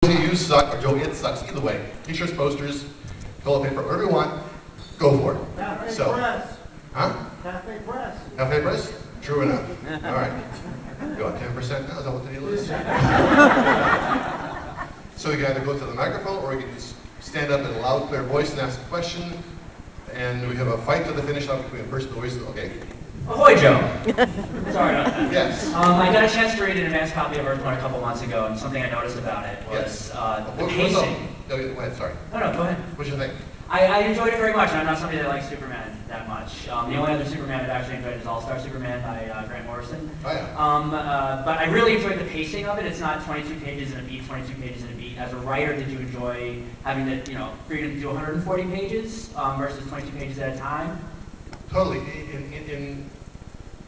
You suck, or Jolie, it sucks. Either way, t-shirts, posters, toilet paper, whatever you want, go for it. Cafe so, press. Huh? Cafe press. Cafe press? True enough. All right. You want 10% now? Is that what the deal is? So you can either go to the microphone, or you can just stand up in a loud, clear voice and ask a question. And we have a fight to the finish line between the person who voices. Okay. Ahoy, Joe! Sorry about that. Yes. I got a chance to read an advanced copy of Earthborn a couple months ago, and something I noticed about it was the pacing. Go ahead, sorry. No, go ahead. What's your thing? I enjoyed it very much, and I'm not somebody that likes Superman that much. The only other Superman I've actually enjoyed is All-Star Superman by Grant Morrison. Oh, yeah. But I really enjoyed the pacing of it. It's not 22 pages in a beat, 22 pages in a beat. As a writer, did you enjoy having the freedom to do 140 pages versus 22 pages at a time? Totally. In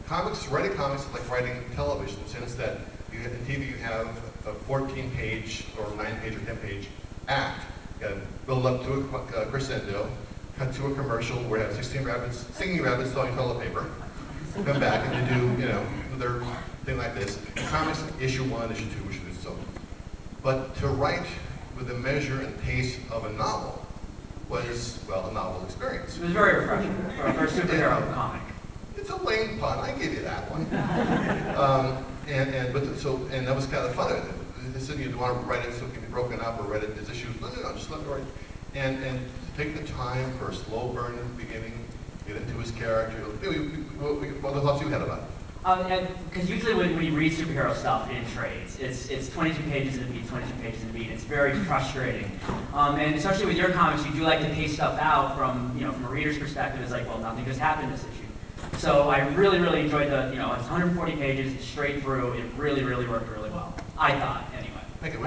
comics, writing comics is like writing television in the sense that in TV you have a 14-page or 9-page or 10-page act. You got to build up to a crescendo, cut to a commercial where you have 16 rabbits, singing rabbits selling toilet paper, come back and you do, their thing like this. In comics, issue 1, issue 2, issue 3, so on. But to write with the measure and pace of a novel was, well, a novel experience. It was very refreshing for a superhero comic. It's a lame pun. I give you that one. And that was kind of the fun of it. They said you want to write it so it can be broken up or write it as issues. No, just let me write. And to take the time for a slow burn in the beginning, get into his character. What are the thoughts you had about it? Because usually when you read superhero stuff in trades, it's 22 pages in a beat, 22 pages in a beat. It's very frustrating. And especially with your comics, you do like to pace stuff out from a reader's perspective. It's like, well, nothing just happened this issue. So I really, really enjoyed it's 140 pages straight through. It really, really worked really well. I thought, anyway.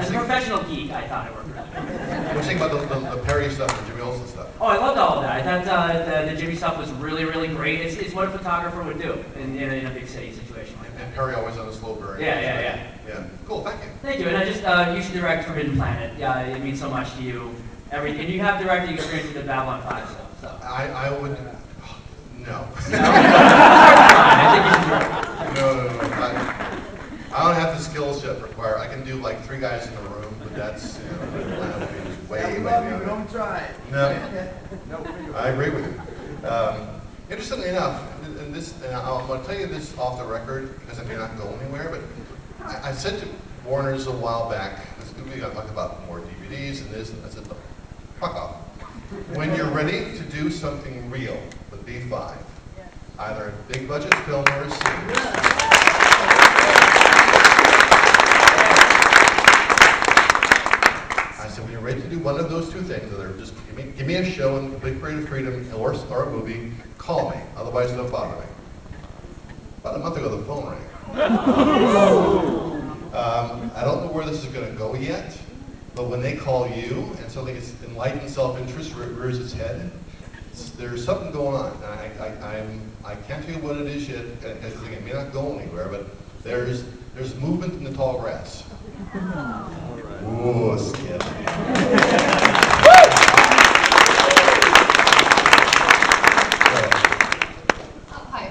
As a professional geek, I thought it worked really well. What do you think about the Perry stuff and Jimmy Olsen stuff? Oh, I loved all of that. I thought the Jimmy stuff was really, really great. It's what a photographer would do in a big city situation like that. And Perry always on a slow burn. Yeah. Cool, thank you. Thank you. And you should direct Forbidden Planet. Yeah, it means so much to you. And you have directing experience with the Babylon 5 stuff. So. I would. No. I think you should direct. No. I don't have the skill set required. I can do like 3 guys in a room, but that's way beyond. Don't try it. No. I agree with you. Interestingly enough, and I'm going to tell you this off the record because I may not go anywhere, but I said to Warner's a while back, this movie I talked about more DVDs and this, and I said, look, fuck off. When you're ready to do something real with B5, either a big budget film or a series, I said, when you're ready to do one of those 2 things, that are just give me a show and complete creative freedom or a movie, call me. Otherwise, don't bother me. About a month ago, the phone rang. I don't know where this is going to go yet, but when they call you and something is enlightened self-interest rears its head, there's something going on. I can't tell you what it is yet, because it may not go anywhere, but there's movement in the tall grass. Ooh, Skip. Hi,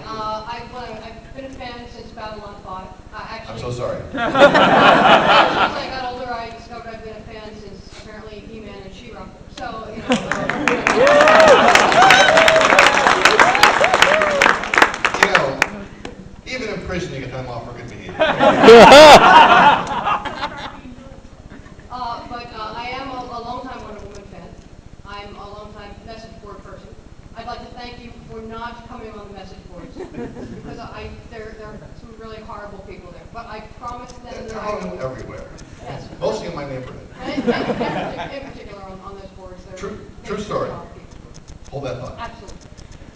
I've been a fan since Babylon 5. I'm so sorry. As I got older, I discovered I've been a fan since apparently He-Man and She-Ra. So, even in prison you get time off for good behavior. But I am a longtime Wonder Woman fan. I'm a longtime message board person. I'd like to thank you for not coming on the message boards because there are some really horrible people there. But I promise them that I will. Everywhere. Yes. Mostly in my neighborhood. In particular on those boards. True story. Hold that thought. Absolutely.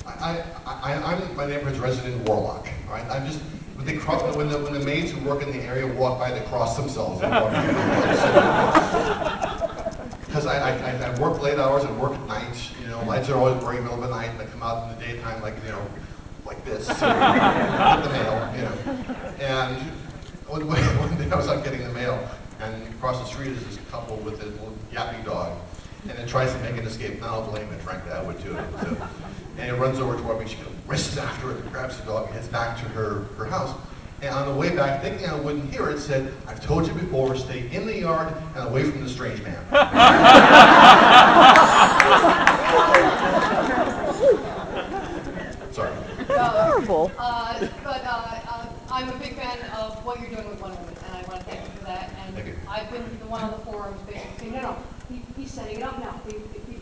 I'm my neighborhood's resident warlock. All right, I'm just when the maids who work in the area walk by, they cross themselves. Because I work late hours and work at night. Lights are always burning in the middle of the night, and I come out in the daytime like this, get the mail. And one day I was out getting the mail, and across the street is this couple with a little yappy dog, and it tries to make an escape. And I don't blame it, frankly, I would too. And it runs over toward me. She races after it, grabs the dog, and heads back to her house. And on the way back, thinking I wouldn't hear it, said, "I've told you before, stay in the yard and away from the strange man." Sorry. Horrible. I'm a big fan of what you're doing with Wonder Woman, and I want to thank you for that. And Thank you. I've been the one on the forums basically saying, no, he's setting it up now. Be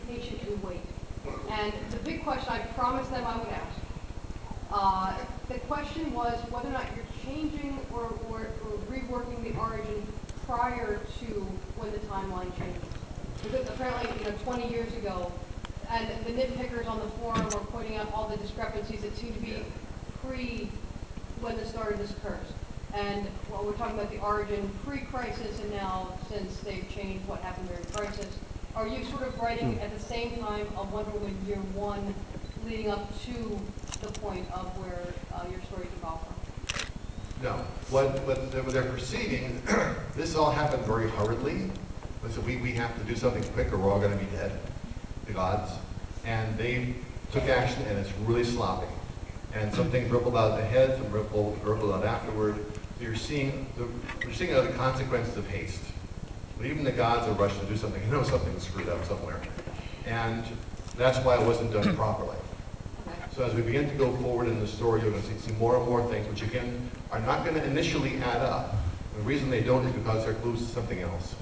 patient and wait. And the big question I promised them I would ask, the question was whether or not you're changing or reworking the origin prior to when the timeline changes. Because apparently, 20 years ago, and the nitpickers on the forum were pointing out all the discrepancies that seem to be pre when the start of this occurs. And well, we're talking about the origin pre-crisis and now since they've changed what happened during crisis. Are you sort of writing at the same time a Wonder Woman year one leading up to the point of where your stories evolve from? No. What they're perceiving, this all happened very hurriedly. So we have to do something quick or we're all going to be dead, the gods. And they took action and it's really sloppy. And some things rippled out the head, some rippled out afterward. So you're seeing the consequences of haste. But even the gods are rushed to do something. You know something's screwed up somewhere. And that's why it wasn't done properly. So as we begin to go forward in the story, you're going to see more and more things which, again, are not going to initially add up. The reason they don't is because they're clues to something else.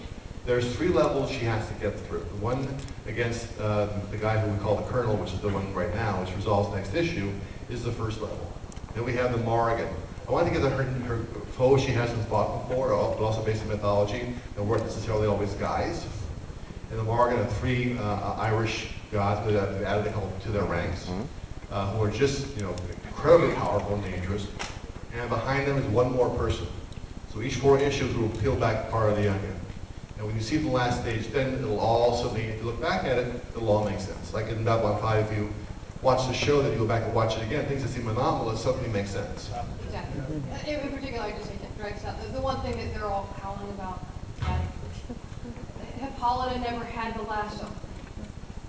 There's 3 levels she has to get through. The one against the guy who we call the Colonel, which is the one right now, which resolves next issue, is the first level. Then we have the Morrigan. I want to get her foe she hasn't fought before, but also based on mythology, and weren't necessarily always guys. And the Morrigan are 3 Irish gods who have added a couple to their ranks, who are just incredibly powerful and dangerous. And behind them is one more person. So each 4 issues will peel back part of the onion. And when you see the last stage, then it'll all suddenly, if you look back at it, it'll all make sense. Like in Babylon 5, if you watch the show, then you go back and watch it again, things that seem anomalous suddenly make sense. Exactly. In particular, I just think it drags out. The one thing that they're all howling about, Hippolyta never had the lasso.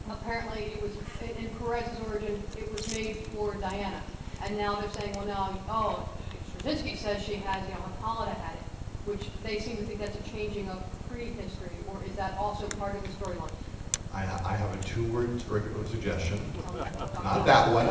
Apparently, it was in Perez's origin, it was made for Diana. And now they're saying, well, now, Straczynski says she has, Hippolyta had it, which they seem to think that's a changing of prehistory, or is that also part of the storyline? I have a 2-word suggestion. Not that one.